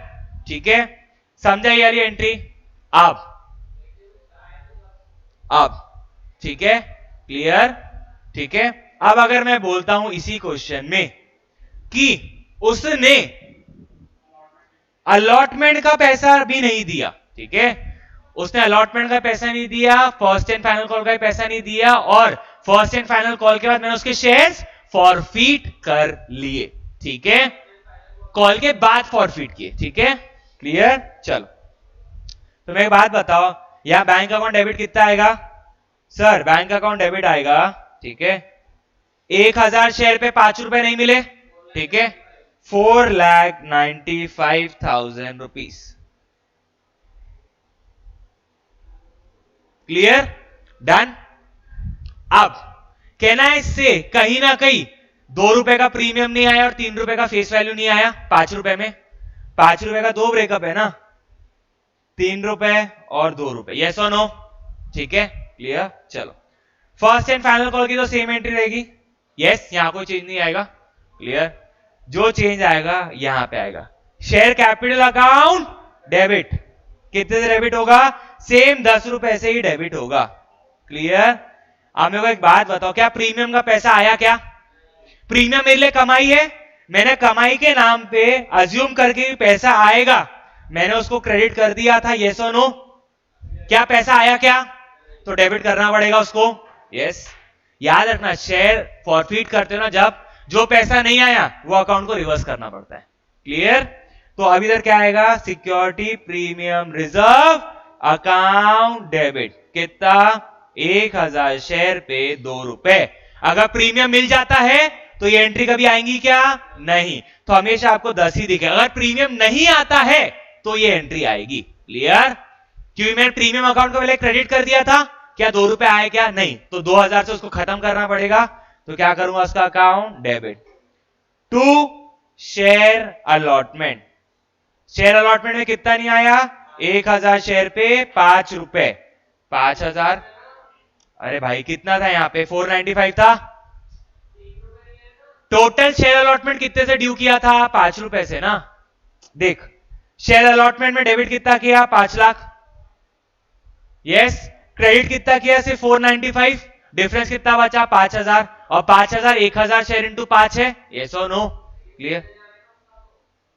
ठीक है, समझा ये वाली एंट्री? अब ठीक है, क्लियर? ठीक है। अब अगर मैं बोलता हूं इसी क्वेश्चन में कि उसने अलॉटमेंट का पैसा भी नहीं दिया, ठीक है, उसने अलॉटमेंट का पैसा नहीं दिया, फर्स्ट एंड फाइनल कॉल का भी पैसा नहीं दिया, और फर्स्ट एंड फाइनल कॉल के बाद मैंने उसके शेयर्स फॉरफीट कर लिए। ठीक है, कॉल के बाद फॉरफीट किए। ठीक है, क्लियर? चलो, तो मैं एक बात बताओ, यहां बैंक अकाउंट डेबिट कितना आएगा? सर बैंक अकाउंट डेबिट आएगा, ठीक है, 1000 शेयर पे 5 रुपए नहीं मिले, ठीक है, 4,95,000 रुपीज। क्लियर? डन? अब कहना है इससे कहीं ना कहीं 2 रुपए का प्रीमियम नहीं आया और 3 रुपए का फेस वैल्यू नहीं आया 5 रुपए में। 5 रुपए का 2 ब्रेकअप है ना, 3 रुपए और 2 रुपए। यस और नो? ठीक है, क्लियर? चलो, फर्स्ट एंड फाइनल कॉल की तो सेम एंट्री रहेगी। यस, यहां कोई चेंज नहीं आएगा। क्लियर? जो चेंज आएगा यहां पे आएगा। शेयर कैपिटल अकाउंट डेबिट कितने से डेबिट होगा? सेम 10 रुपए से ही डेबिट होगा। क्लियर? अब मेरे को एक बात बताओ, क्या प्रीमियम का पैसा आया? क्या प्रीमियम मेरे लिए कमाई है? मैंने कमाई के नाम पे अज्यूम करके भी पैसा आएगा, मैंने उसको क्रेडिट कर दिया था। येस और नो? क्या पैसा आया? क्या तो डेबिट करना पड़ेगा उसको। यस, याद रखना, शेयर फॉरफीट करते हो ना जब, जो पैसा नहीं आया वो अकाउंट को रिवर्स करना पड़ता है। क्लियर? तो अब इधर क्या आएगा? Security premium reserve account debit. कितना? 1000 शेयर पे 2 रुपए। अगर प्रीमियम मिल जाता है तो ये एंट्री कभी आएंगी क्या? नहीं, तो हमेशा आपको 10 ही दिखेगा। अगर प्रीमियम नहीं आता है तो ये एंट्री आएगी। क्लियर? क्योंकि मैंने प्रीमियम अकाउंट को पहले क्रेडिट कर दिया था, क्या 2 रुपए आए? क्या नहीं, तो 2000 से उसको खत्म करना पड़ेगा। तो क्या करूंगा? उसका account debit. To share allotment. Share allotment में कितना नहीं आया? 1000 शेयर पे 5 रुपए। 5000, अरे भाई कितना था यहां पे? 495 था। टोटल शेयर अलॉटमेंट कितने से ड्यू किया था? 5 रुपए से ना। देख, शेयर अलॉटमेंट में डेबिट कितना किया? 5 लाख। यस, क्रेडिट कितना किया, सिर्फ 495, डिफरेंस कितना बचा 5000, और 5000 1000 शेयर इंटू 5 है, यस और नो, क्लियर।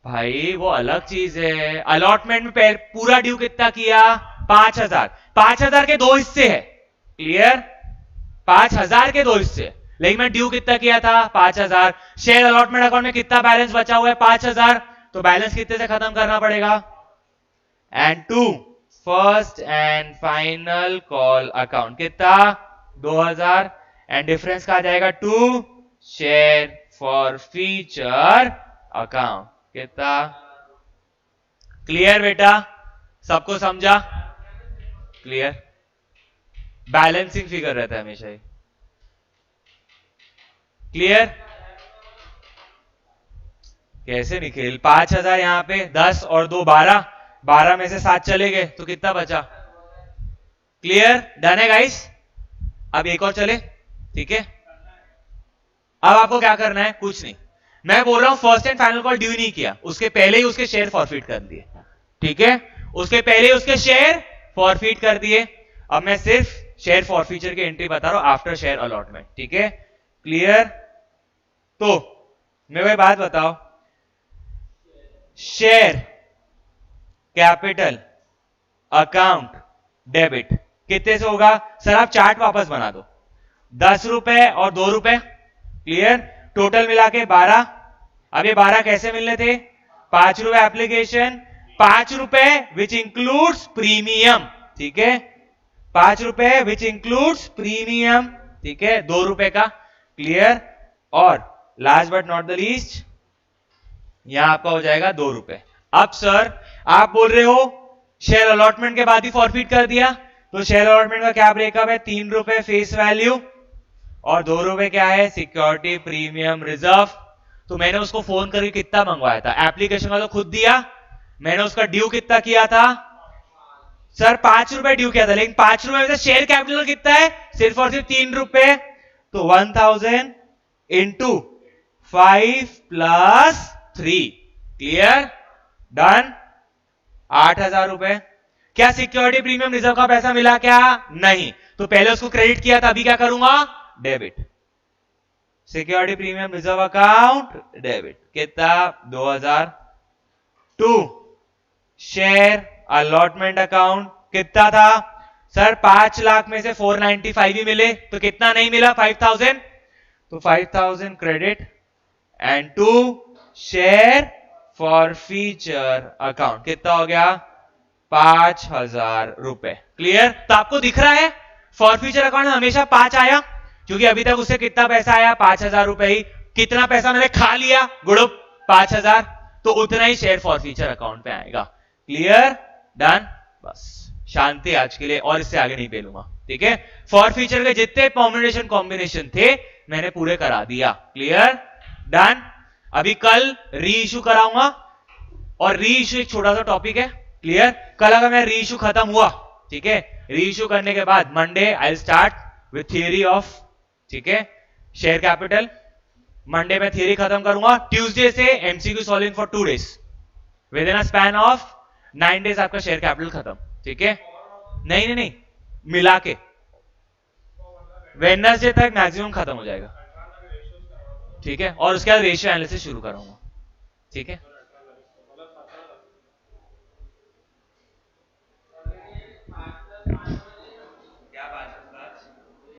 भाई वो अलग चीज है, अलॉटमेंट में पूरा ड्यू कितना किया 5000, 5000 के दो हिस्से है, क्लियर, 5000 के दो हिस्से, लेकिन मैं ड्यू कितना किया था 5000, शेयर अलॉटमेंट अकाउंट में कितना बैलेंस बचा हुआ है 5000, तो बैलेंस कितने से खत्म करना पड़ेगा, and to first and final call account कितना 2000, एंड डिफरेंस कहा जाएगा to share forfeiture account कितना, क्लियर बेटा, सबको समझा, क्लियर। बैलेंसिंग फिगर रहता है हमेशा ही, क्लियर। कैसे निकल 5000 यहां पे 10 और 2 12, 12 में से 7 चले गए तो कितना बचा, क्लियर, डन है गाइस। अब एक और चले, ठीक है। अब आपको क्या करना है, कुछ नहीं, मैं बोल रहा हूं first and final call due नहीं किया, उसके पहले ही उसके शेयर फॉरफिट कर दिए, ठीक है, उसके पहले ही उसके शेयर फॉरफिट कर दिए। अब मैं सिर्फ शेयर फॉरफीचर की एंट्री बता रहा हूं आफ्टर शेयर अलॉटमेंट, ठीक है, क्लियर। तो मेरे को बात बताओ, शेयर कैपिटल अकाउंट डेबिट कितने से होगा, सर आप चार्ट वापस बना दो, 10 रुपए और 2 रुपए, क्लियर, टोटल मिला के 12। अब ये 12 कैसे मिलने थे, 5 रुपए एप्लीकेशन, 5 रुपए विच इंक्लूड्स प्रीमियम, ठीक है, 5 रुपए विच इंक्लूड्स प्रीमियम, ठीक है, 2 रुपए का, क्लियर। और last but not the least यहां आपका हो जाएगा 2 रुपए। अब सर आप बोल रहे हो शेयर अलॉटमेंट के बाद ही फॉरफिट कर दिया, तो शेयर अलॉटमेंट का क्या ब्रेकअप है, 3 रुपए फेस वैल्यू और 2 रुपए क्या है, सिक्योरिटी प्रीमियम रिजर्व। तो मैंने उसको फोन करके कितना मंगवाया था, एप्लीकेशन का तो खुद दिया, मैंने उसका ड्यू कितना किया था, सर 5 रुपए ड्यू किया था, लेकिन 5 रुपए में से शेयर कैपिटल कितना है, सिर्फ और सिर्फ 3 रुपए, तो 1000 इंटू 5 प्लस 3, क्लियर, डन, 8000 रुपए। क्या सिक्योरिटी प्रीमियम रिजर्व का पैसा मिला क्या, नहीं, तो पहले उसको क्रेडिट किया था, अभी क्या करूंगा, debit, security premium reserve account debit, कितना 2000, टू शेयर अलॉटमेंट अकाउंट कितना था, सर 5 लाख में से 495 ही मिले, तो कितना नहीं मिला 5000, तो 5000 credit, and to share forfeiture account कितना हो गया 5000 रुपए, क्लियर। तो आपको दिख रहा है फॉर फ्यूचर अकाउंट में हमेशा 5 आया, क्योंकि अभी तक उससे कितना पैसा आया 5000 रुपए ही, कितना पैसा मैंने खा लिया ग्रुप 5000, तो उतना ही शेयर फॉर फ्यूचर अकाउंट पे आएगा, क्लियर, डन, बस शांति आज के लिए, और इससे आगे नहीं पेलूंगा, ठीक है। फॉर फ्यूचर के जितने परम्यूटेशन कॉम्बिनेशन थे मैंने पूरे करा दिया, क्लियर, डन। अभी कल री इशू कराऊंगा, और री इशू एक छोटा सा टॉपिक है, क्लियर। कल अगर मैं री इशू खत्म हुआ, ठीक है, री इशू करने के बाद Monday I will start with theory of, ठीक है, शेयर कैपिटल, मंडे में थियरी खत्म करूंगा, ट्यूसडे से MCQ solving for 2 days, with in a span of 9 days आपका शेयर कैपिटल खत्म, ठीक है, नहीं नहीं नहीं मिला के वेडनेसडे तक मैक्सिमम खत्म हो जाएगा, ठीक है, और उसके बाद रेशियो एनालिसिस शुरू करूंगा, ठीक है।